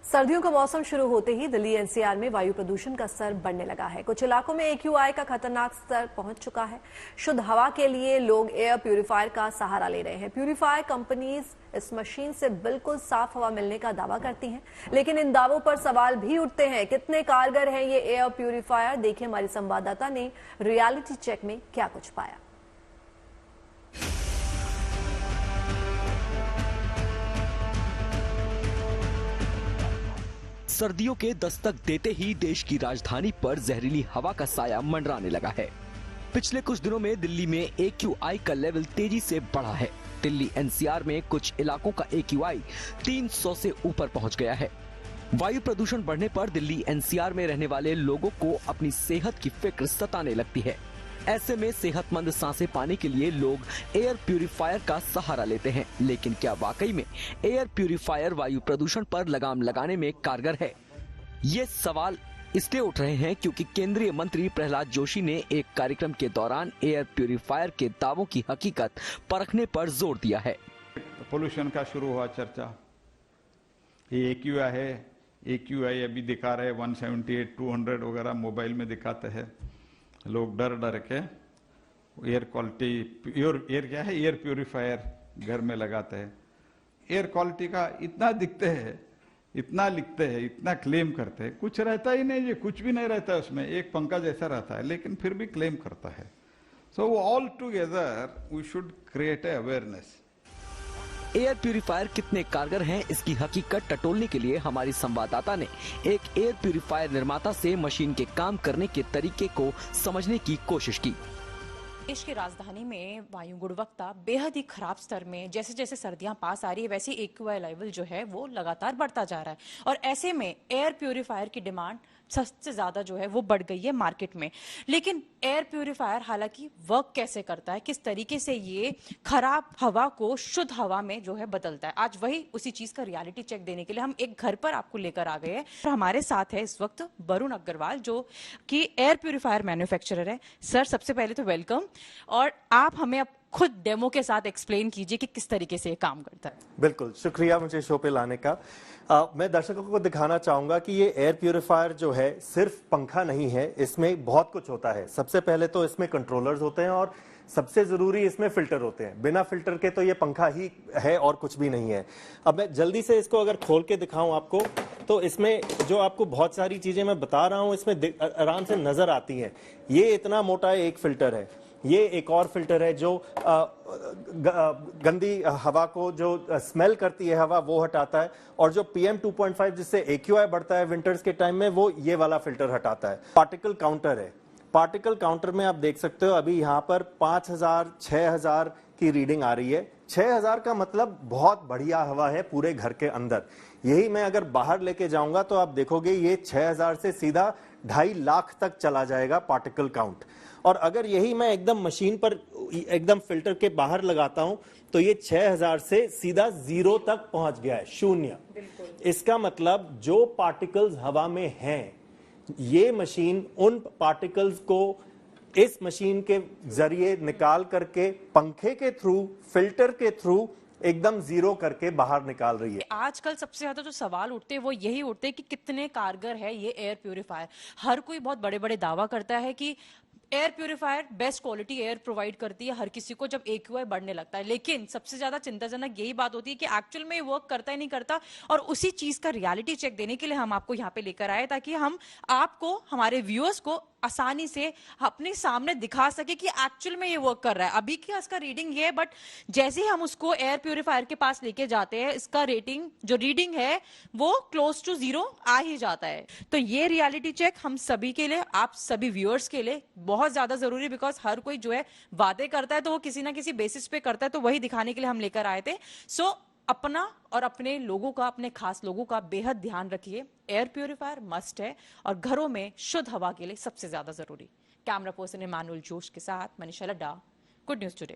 सर्दियों का मौसम शुरू होते ही दिल्ली एनसीआर में वायु प्रदूषण का स्तर बढ़ने लगा है। कुछ इलाकों में एक्यूआई का खतरनाक स्तर पहुंच चुका है। शुद्ध हवा के लिए लोग एयर प्यूरिफायर का सहारा ले रहे हैं। प्यूरिफायर कंपनीज इस मशीन से बिल्कुल साफ हवा मिलने का दावा करती हैं, लेकिन इन दावों पर सवाल भी उठते हैं। कितने कारगर है ये एयर प्यूरिफायर? देखिए हमारी संवाददाता ने रियलिटी चेक में क्या कुछ पाया। सर्दियों के दस्तक देते ही देश की राजधानी पर जहरीली हवा का साया मंडराने लगा है। पिछले कुछ दिनों में दिल्ली में एक्यूआई का लेवल तेजी से बढ़ा है। दिल्ली एनसीआर में कुछ इलाकों का एक्यूआई 300 से ऊपर पहुंच गया है। वायु प्रदूषण बढ़ने पर दिल्ली एनसीआर में रहने वाले लोगों को अपनी सेहत की फिक्र सताने लगती है। ऐसे में सेहतमंद सांसें पाने के लिए लोग एयर प्यूरिफायर का सहारा लेते हैं, लेकिन क्या वाकई में एयर प्यूरिफायर वायु प्रदूषण पर लगाम लगाने में कारगर है? ये सवाल इसलिए उठ रहे हैं क्योंकि केंद्रीय मंत्री प्रहलाद जोशी ने एक कार्यक्रम के दौरान एयर प्यूरिफायर के दावों की हकीकत परखने पर जोर दिया है। पोल्यूशन का शुरू हुआ चर्चा, ये एक्यूआई है, एक्यूआई अभी दिखा रहे 178, 200 वगैरह मोबाइल में दिखाते हैं। लोग डर डर के एयर क्वालिटी एयर क्या है, एयर प्यूरिफायर घर में लगाते हैं। एयर क्वालिटी का इतना दिखते हैं, इतना लिखते हैं, इतना क्लेम करते हैं, कुछ रहता ही नहीं, ये कुछ भी नहीं रहता है उसमें, एक पंखा जैसा रहता है, लेकिन फिर भी क्लेम करता है। So all together we should create a awareness. Air purifier कितने कारगर हैं, इसकी हकीकत टटोलने के लिए हमारी संवाददाता ने एक एयर प्यूरिफायर निर्माता से मशीन के काम करने के तरीके को समझने की कोशिश की। देश की राजधानी में वायु गुणवत्ता बेहद ही खराब स्तर में जैसे जैसे सर्दियां पास आ रही है, वैसे एक्यूआई लेवल जो है वो लगातार बढ़ता जा रहा है और ऐसे में एयर प्यूरिफायर की डिमांड सबसे ज्यादा जो है वो बढ़ गई है मार्केट में। लेकिन एयर प्यूरिफायर हालांकि वर्क कैसे करता है, किस तरीके से ये खराब हवा को शुद्ध हवा में जो है बदलता है, आज वही उसी चीज का रियलिटी चेक देने के लिए हम एक घर पर आपको लेकर आ गए हैं। हमारे साथ है इस वक्त वरुण अग्रवाल जो कि एयर प्यूरिफायर मैन्युफैक्चरर है। सर सबसे पहले तो वेलकम, और आप हमें अब खुद डेमो के साथ एक्सप्लेन कीजिए कि किस तरीके से ये काम करता है। बिल्कुल, शुक्रिया मुझे शो पे लाने का। मैं दर्शकों को दिखाना चाहूंगा कि ये एयर प्यूरिफायर जो है सिर्फ पंखा नहीं है, इसमें बहुत कुछ होता है। सबसे पहले तो इसमें कंट्रोलर्स होते हैं और सबसे जरूरी इसमें फिल्टर होते हैं। बिना फिल्टर के तो ये पंखा ही है और कुछ भी नहीं है। अब मैं जल्दी से इसको अगर खोल के दिखाऊं आपको, तो इसमें जो आपको बहुत सारी चीजें मैं बता रहा हूं इसमें आराम से नजर आती हैं। ये इतना मोटा एक फिल्टर है, ये एक और फिल्टर है जो गंदी हवा को, जो स्मेल करती है हवा, वो हटाता है, और जो PM 2.5 जिससे एक्यूआई बढ़ता है विंटर्स के टाइम में, वो ये वाला फिल्टर हटाता है। पार्टिकल काउंटर है, पार्टिकल काउंटर में आप देख सकते हो अभी यहाँ पर 5000, 6000 की रीडिंग आ रही है। 6000 का मतलब बहुत बढ़िया हवा है पूरे घर के अंदर। यही मैं अगर बाहर लेके जाऊंगा तो आप देखोगे ये 6000 से सीधा 2.5 लाख तक चला जाएगा पार्टिकल काउंट। और अगर यही मैं एकदम मशीन पर एकदम फिल्टर के बाहर लगाता हूं तो ये 6000 से सीधा 0 तक पहुंच गया है, 0। इसका मतलब जो पार्टिकल्स हवा में हैं, ये मशीन उन पार्टिकल्स को इस मशीन के जरिए निकाल करके पंखे के थ्रू, फिल्टर के थ्रू एकदम 0 करके बाहर निकाल रही है। आजकल सबसे ज्यादा जो सवाल उठते हैं वो यही उठते हैं कि कितने कारगर है ये एयर प्यूरिफायर। हर कोई बहुत बड़े बड़े दावा करता है कि air purifier best quality air provide करती है हर किसी को जब एक्यूआई बढ़ने लगता है, लेकिन सबसे ज्यादा चिंताजनक यही बात होती है कि एक्चुअल में वर्क करता ही नहीं करता। और उसी चीज का रियलिटी चेक देने के लिए हम आपको यहाँ पे लेकर आए ताकि हम आपको, हमारे व्यूअर्स को आसानी से अपने सामने दिखा सके कि एक्चुअल में ये वर्क कर रहा है। अभी की इसका रीडिंग ये है, बट जैसे ही हम उसको एयर प्यूरिफायर के पास लेके जाते हैं, इसका रेटिंग जो रीडिंग है वो क्लोज टू 0 आ ही जाता है। तो ये रियलिटी चेक हम सभी के लिए, आप सभी व्यूअर्स के लिए बहुत ज्यादा जरूरी, बिकॉज हर कोई जो है वादे करता है तो वो किसी ना किसी बेसिस पे करता है, तो वही दिखाने के लिए हम लेकर आए थे। सो अपना और अपने लोगों का, अपने खास लोगों का बेहद ध्यान रखिए। एयर प्यूरिफायर मस्ट है और घरों में शुद्ध हवा के लिए सबसे ज्यादा जरूरी। कैमरा पर्सन इमानुअल जोश के साथ Manisha Ladda, good news today.